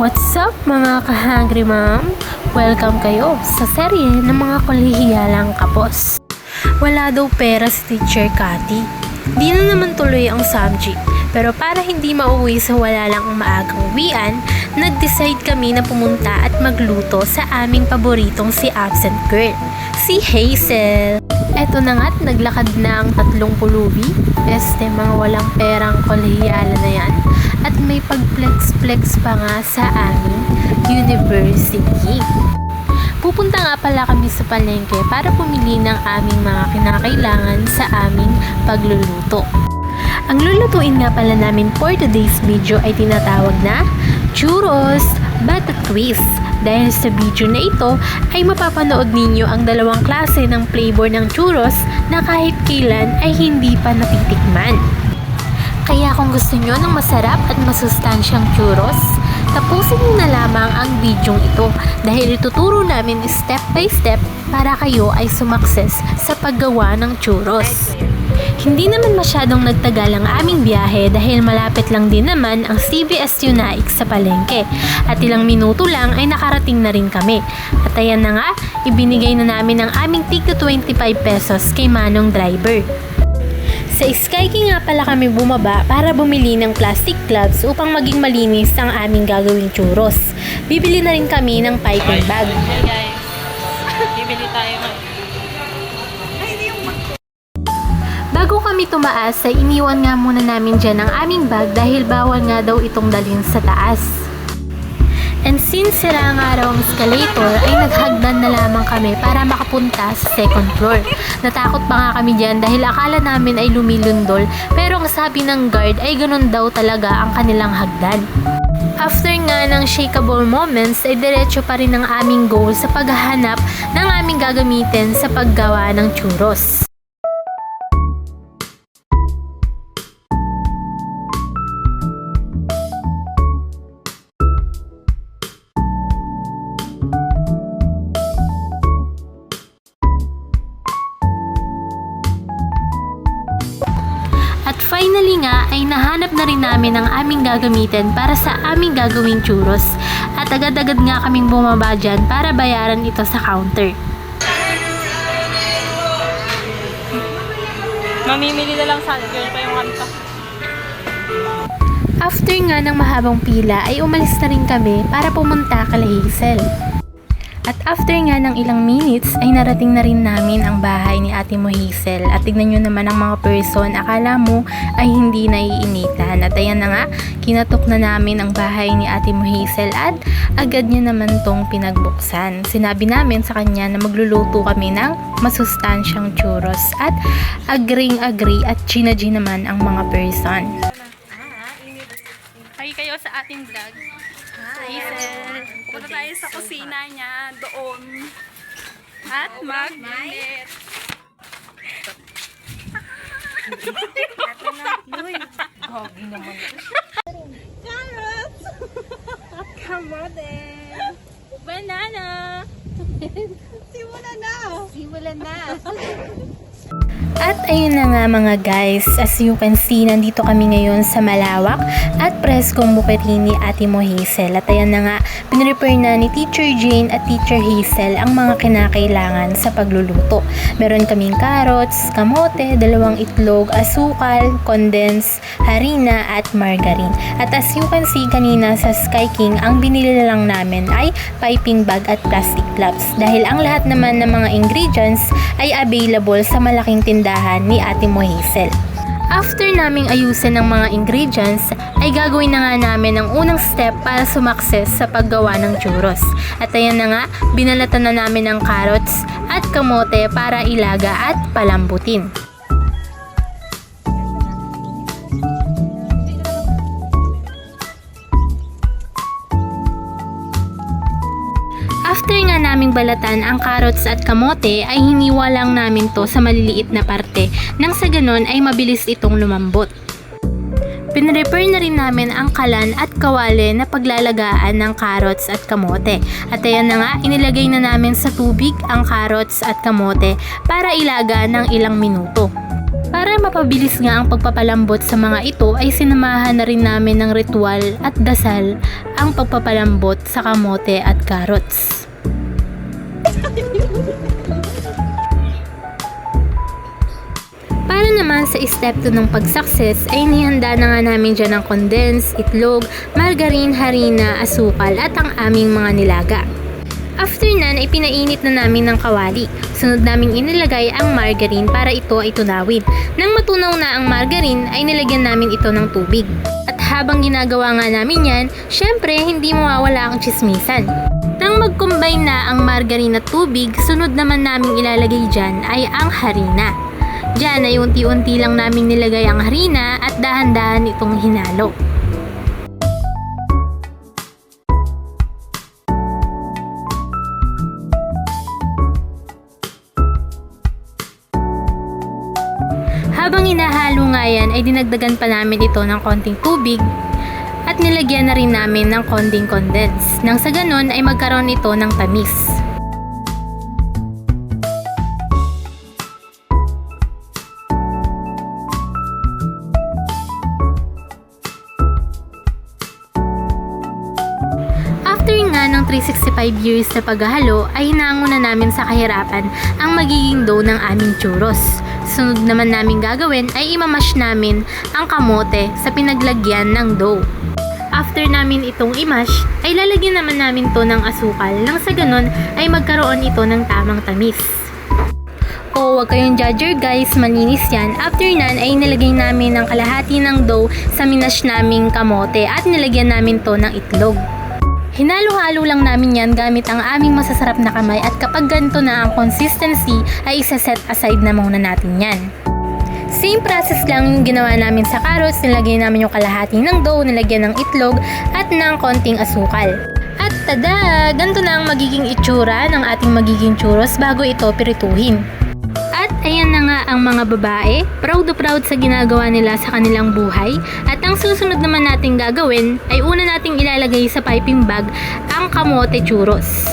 What's up mga ka-hungry mom? Welcome kayo sa serye ng mga kolehiyalang kapos. Wala daw pera si Teacher Cathy. Di na naman tuloy ang subject. Pero para hindi mauwi sa wala lang ang maagang uwian, nag-decide kami na pumunta at magluto sa aming paboritong si absent girl, si Hazel. Eto na nga't naglakad na ang tatlong pulubi. Mga walang perang kolehiyala na yan. At may pag-flex-flex pa nga sa aming university. Pupunta nga pala kami sa palengke para pumili ng aming mga kinakailangan sa aming pagluluto. Ang lulutuin nga pala namin for today's video ay tinatawag na churros bata twist. Dahil sa video na ito ay mapapanood ninyo ang dalawang klase ng flavor ng churros na kahit kailan ay hindi pa natitikman. Kaya kung gusto nyo ng masarap at masustansyang churros, tapusin nyo na lamang ang video ito dahil ituturo namin step by step para kayo ay sumakses sa paggawa ng churros. Hindi naman masyadong nagtagal ang aming biyahe dahil malapit lang din naman ang CBS Unique sa palengke at ilang minuto lang ay nakarating na rin kami. At ayan na nga, ibinigay na namin ang aming tig 25 pesos kay Manong driver. Sa Sky King nga pala kami bumaba para bumili ng plastic gloves upang maging malinis ang aming gagawing churros. Bibili na rin kami ng piping bag. Hey guys, bibili tayo ngayon. Bago kami tumaas ay iniwan nga muna namin dyan ang aming bag dahil bawal nga daw itong dalhin sa taas. And since sira nga raw ang escalator ay naghagdan na lamang kami para makapunta sa second floor. Natakot pa nga kami dyan dahil akala namin ay lumilundol pero ang sabi ng guard ay ganun daw talaga ang kanilang hagdan. After nga ng shakeable moments ay diretso pa rin ang aming goal sa paghahanap ng aming gagamitin sa paggawa ng churros. At finally nga ay nahanap na rin namin ang aming gagamitin para sa aming gagawing churros at agad-agad nga kaming bumaba dyan para bayaran ito sa counter. Mamimili na lang sa girl pa yung kanta. After nga ng mahabang pila ay umalis na rin kami para pumunta kay Hazel. At after nga ng ilang minutes ay narating na rin namin ang bahay ni ate mo Hazel. At tignan nyo naman ang mga person, akala mo ay hindi naiinitan. At ayan na nga, kinatok na namin ang bahay ni ate mo Hazel at agad niya naman tong pinagbuksan. Sinabi namin sa kanya na magluluto kami ng masustansyang churros at agree at G naman ang mga person. Hi kayo sa ating vlog. Hazel. Punta tayo sa kusina niya doon. At mag-minute. Carrots! Kamote! Banana! Simulan na. At ayun na nga mga guys, as you can see, nandito kami ngayon sa malawak at preskong bukirin ni ate mo Hazel. At ayan na nga, pinrepare na ni Teacher Jane at Teacher Hazel ang mga kinakailangan sa pagluluto. Meron kaming carrots, kamote, 2 itlog, asukal, condensed, harina at margarine. At as you can see kanina sa Sky King, ang binili lang namin ay piping bag at plastic gloves. Dahil ang lahat naman ng mga ingredients ay available sa malaking tindahan ni ate mo Hazel. After naming ayusin ang mga ingredients, ay gagawin na nga namin ang unang step para sumakses sa paggawa ng churros. At ayan na nga, binalatan na namin ang carrots at kamote para ilaga at palambutin. After nga naming balatan ang carrots at kamote ay hiniwa lang namin to sa maliliit na parte nang sa ganon ay mabilis itong lumambot. Pinrepare na rin namin ang kalan at kawali na paglalagaan ng carrots at kamote. At ayan na nga, inilagay na namin sa tubig ang carrots at kamote para ilaga ng ilang minuto. Para mapabilis nga ang pagpapalambot sa mga ito ay sinamahan na rin namin ng ritual at dasal ang pagpapalambot sa kamote at carrots. Para naman sa step 2 ng pag-success ay nihanda na nga namin dyan ng condensed, itlog, margarine, harina, asukal at ang aming mga nilaga. After nan ay pinainit na namin ng kawali. Sunod naming inilagay ang margarine para ito ay tunawin. Nang matunaw na ang margarine ay nilagyan namin ito ng tubig. At habang ginagawa nga namin yan, syempre hindi mawawala ang chismisan. Nang mag-combine na ang margarine at tubig, sunod naman naming ilalagay dyan ay ang harina. Diyan ay unti-unti lang namin nilagay ang harina at dahan-dahan itong hinalo. Habang inahalo nga yan ay dinagdagan pa namin ito ng konting tubig at nilagyan na rin namin ng konting condense. Nang sa ganon ay magkaroon ito ng tamis. After nga ng 365 years na paghahalo ay hinango na namin sa kahirapan ang magiging dough ng aming churros. Sunod naman namin gagawin ay imamash namin ang kamote sa pinaglagyan ng dough. After namin itong imash ay lalagyan naman namin to ng asukal nang sa ganon ay magkaroon ito ng tamang tamis. O wag kayong judger guys, malinis yan. After nan ay nilagay namin ng kalahati ng dough sa minash naming kamote at nilagyan namin to ng itlog. Hinalo-halo lang namin yan gamit ang aming masasarap na kamay at kapag ganito na ang consistency ay isa-set aside na muna natin yan. Same process lang yung ginawa namin sa carrots, nilagay namin yung kalahati ng dough, nilagyan ng itlog at ng konting asukal. At tada! Ganito na ang magiging itsura ng ating magiging churros bago ito pirituhin. At ayan na nga ang mga babae, proud na proud sa ginagawa nila sa kanilang buhay. At ang susunod naman nating gagawin ay una nating ilalagay sa piping bag ang kamote churros.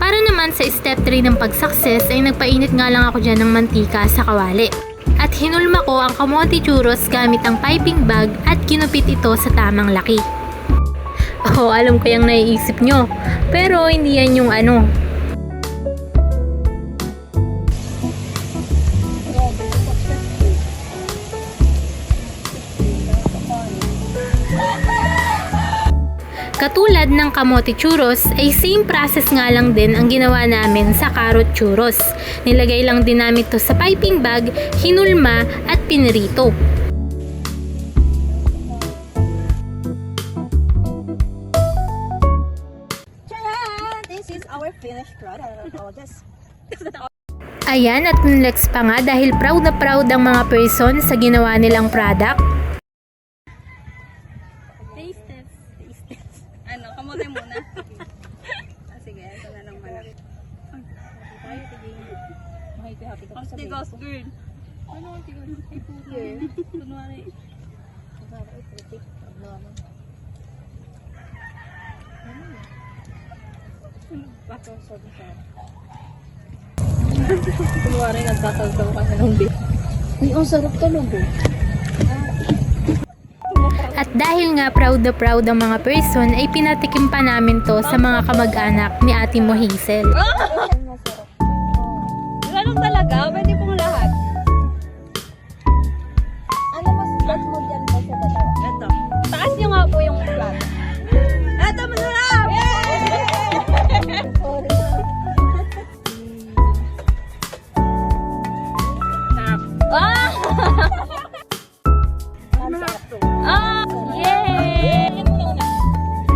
Para naman sa step 3 ng pag-success ay nagpainit nga lang ako dyan ng mantika sa kawali. At hinulma ko ang kamote churros gamit ang piping bag at kinupit ito sa tamang laki. Oh, alam ko yung naiisip nyo, pero hindi yan yung ano. Katulad ng kamote churros ay same process nga lang din ang ginawa namin sa carrot churros. Nilagay lang din namin to sa piping bag, hinulma at pinirito. This is our finished product. Oh, this. Ayan, at next pa nga dahil proud na proud ang mga person sa ginawa nilang product. Ano, kamote muna. Sige, ito na lang pala. Ang tigos, girl. Ano ang tigos? Ay, puto. Kunwari. Kunwari nagtataltaw ka sa ng beef. Ay, ang sarap talaga. At dahil nga proud na proud ang mga person ay pinatikim pa namin to sa mga kamag-anak ni Ate Mo Hazel. Ganun talaga? Pwede pong lahat. Ano mas bet mo dyan ba sa dalawa? Ito. Taas nyo nga po yung flat. Ito, masarap! Sorry. Sarap. Ah! Ang sarap to. Ah! Yay!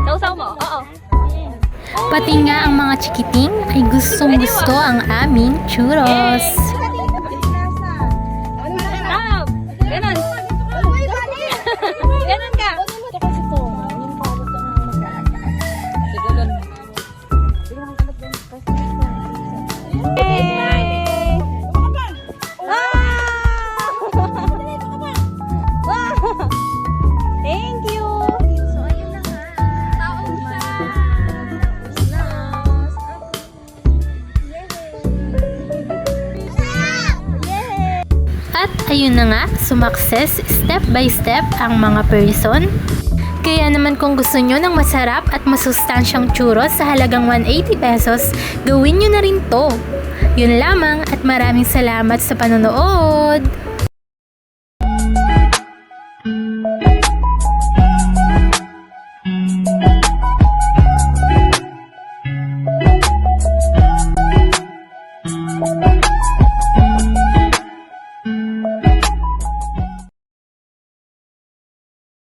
Sausaw mo? Oo. Pati nga ang mga chikiting ay gustong gusto ang aming churros. Sarap! Ganun. Ganun ka. Yay! ayun na nga, sumakses step by step ang mga person. Kaya naman kung gusto nyo ng masarap at masustansyang churros sa halagang 180 pesos, gawin nyo na rin to. Yun lamang at maraming salamat sa panonood!